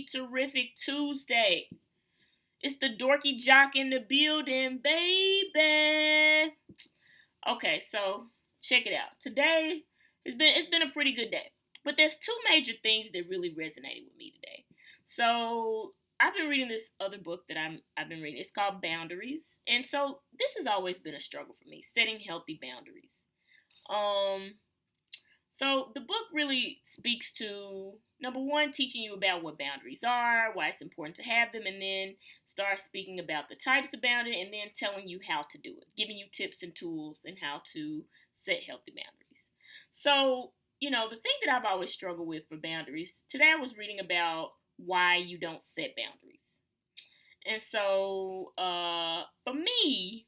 terrific Tuesday. It's the dorky jock in the building, baby. Okay, so check it out. Today it's been a pretty good day, but there's two major things that really resonated with me today. So I've been reading this other book that I've been reading. It's called Boundaries, and so this has always been a struggle for me, setting healthy boundaries. Um, so the book really speaks to number one, teaching you about what boundaries are, why it's important to have them, and then start speaking about the types of boundary, and then telling you how to do it, giving you tips and tools and how to set healthy boundaries. So, the thing that I've always struggled with for boundaries, today I was reading about why you don't set boundaries. And so, for me,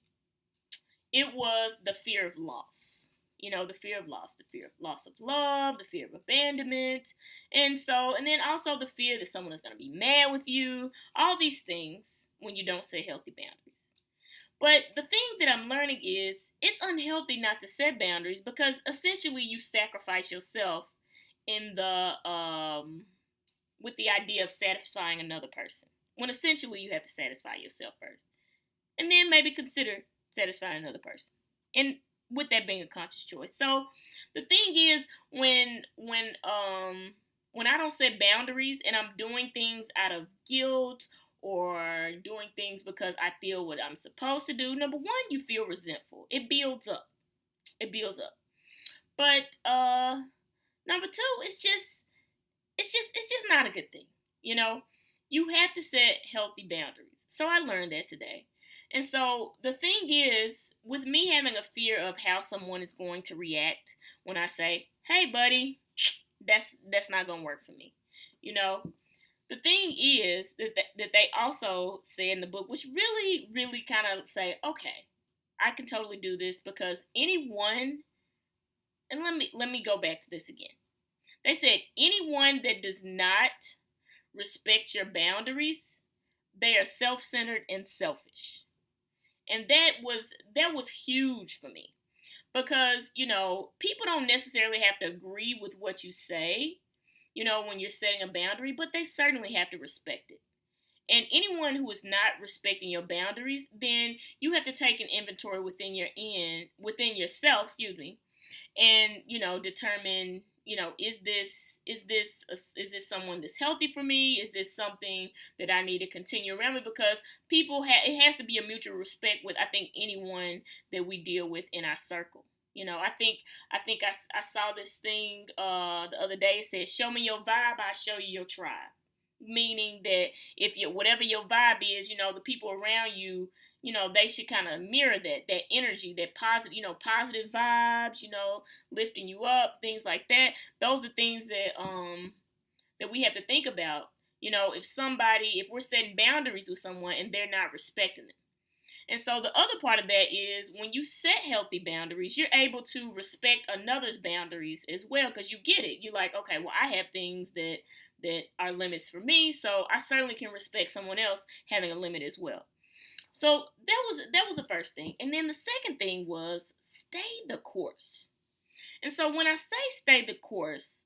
it was the fear of loss. The fear of loss, the fear of loss of love, the fear of abandonment, and then also the fear that someone is going to be mad with you, all these things when you don't set healthy boundaries. But the thing that I'm learning is it's unhealthy not to set boundaries because essentially you sacrifice yourself in the with the idea of satisfying another person. When essentially you have to satisfy yourself first. And then maybe consider satisfying another person. And with that being a conscious choice. So the thing is when I don't set boundaries and I'm doing things out of guilt or doing things because I feel what I'm supposed to do, number one, you feel resentful. It builds up. It builds up. But number two, it's just not a good thing. You know, you have to set healthy boundaries. So I learned that today. And so the thing is, with me having a fear of how someone is going to react when I say, "Hey, buddy," that's not gonna work for me. You know, the thing is that they also say in the book, which really, really kind of say, "Okay, I can totally do this," because anyone, and let me go back to this again. They said anyone that does not respect your boundaries, they are self-centered and selfish. And that was huge for me because people don't necessarily have to agree with what you say, when you're setting a boundary, but they certainly have to respect it. And anyone who is not respecting your boundaries, then you have to take an inventory within yourself, excuse me, and determine, is this someone that's healthy for me? Is this something that I need to continue around with? Because it has to be a mutual respect with, I think, anyone that we deal with in our circle. I saw this thing the other day. It said, "Show me your vibe, I show you your tribe." Meaning that if whatever your vibe is, the people around you, they should kind of mirror that energy, that positive, positive vibes, lifting you up, things like that. Those are things that we have to think about. If we're setting boundaries with someone and they're not respecting them. And so the other part of that is when you set healthy boundaries, you're able to respect another's boundaries as well because you get it. You're like, okay, well, I have things that are limits for me, so I certainly can respect someone else having a limit as well. So that was the first thing. And then the second thing was stay the course. And so when I say stay the course,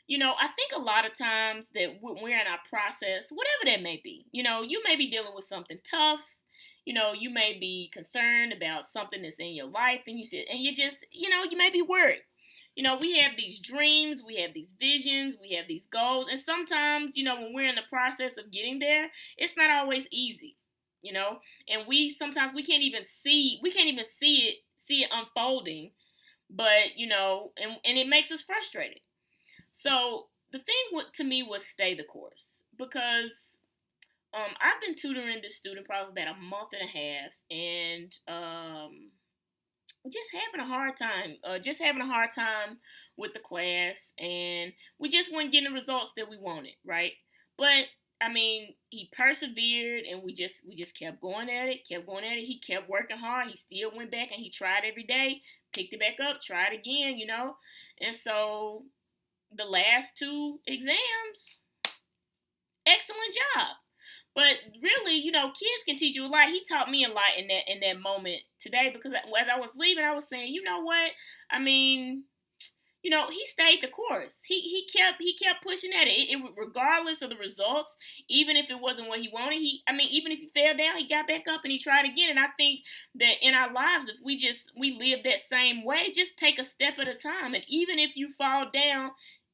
I think a lot of times that we're in our process, whatever that may be, you may be dealing with something tough. You may be concerned about something that's in your life and you just, you may be worried. We have these dreams, we have these visions, we have these goals. And sometimes, when we're in the process of getting there, it's not always easy, and sometimes we can't even see it unfolding, but, and it makes us frustrated. So the thing to me was stay the course because I've been tutoring this student probably about a month and a half, and just having a hard time with the class, and we just weren't getting the results that we wanted, right? But I mean, he persevered, and we just kept going at it, kept going at it. He kept working hard. He still went back and he tried every day, picked it back up, tried again, And so the last two exams, excellent job. But really, kids can teach you a lot. He taught me a lot in that moment today because as I was leaving, I was saying, you know what? I mean, he stayed the course. He kept pushing at it. Regardless of the results, even if it wasn't what he wanted. Even if he fell down, he got back up and he tried again. And I think that in our lives, if we live that same way, just take a step at a time. And even if you fall down,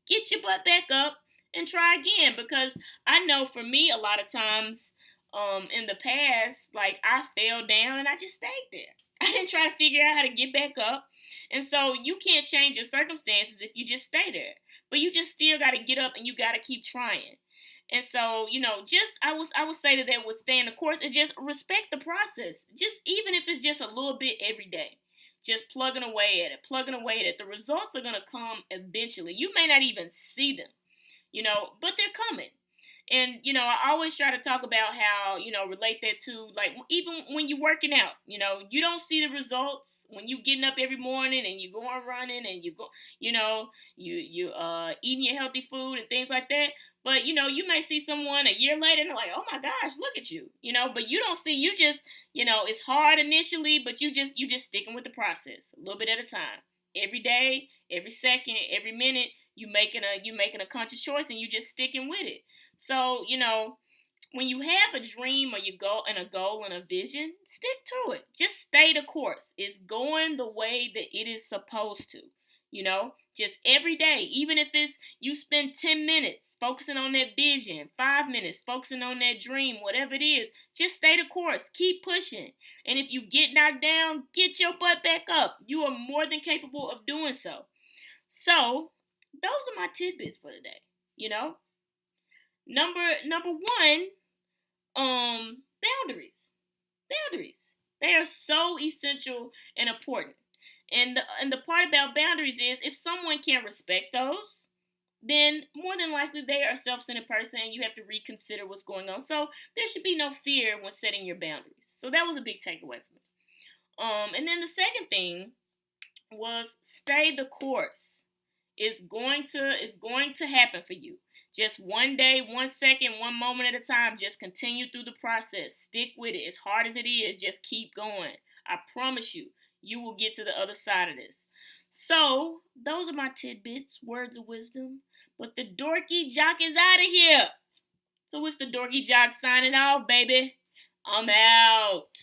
get your butt back up and try again. Because I know for me, a lot of times, in the past, like I fell down and I just stayed there. I didn't try to figure out how to get back up. And so you can't change your circumstances if you just stay there. But you just still got to get up and you got to keep trying. And so, just I would say that with staying the course is just respect the process. Just even if it's just a little bit every day. Just plugging away at it, plugging away at it. The results are going to come eventually. You may not even see them, but they're coming. And, I always try to talk about how, relate that to, like, even when you're working out, you don't see the results when you getting up every morning and you going running and you go, you eating your healthy food and things like that. But, you may see someone a year later and they're like, oh my gosh, look at you, but you don't see, you just, it's hard initially, but you just sticking with the process a little bit at a time. Every day, every second, every minute, you making a conscious choice and you just sticking with it. So, when you have a dream or you go and a goal and a vision, stick to it. Just stay the course. It's going the way that it is supposed to. Just every day, even if it's you spend 10 minutes focusing on that vision, 5 minutes focusing on that dream, whatever it is, just stay the course. Keep pushing. And if you get knocked down, get your butt back up. You are more than capable of doing so. So, those are my tidbits for today. Number one, boundaries. Boundaries. They are so essential and important. And the part about boundaries is if someone can't respect those, then more than likely they are a self-centered person and you have to reconsider what's going on. So there should be no fear when setting your boundaries. So that was a big takeaway for me. And then the second thing was stay the course. It's going to happen for you. Just one day, 1 second, one moment at a time. Just continue through the process. Stick with it. As hard as it is, just keep going. I promise you, you will get to the other side of this. So, those are my tidbits, words of wisdom. But the dorky jock is out of here. So it's the dorky jock signing off, baby. I'm out.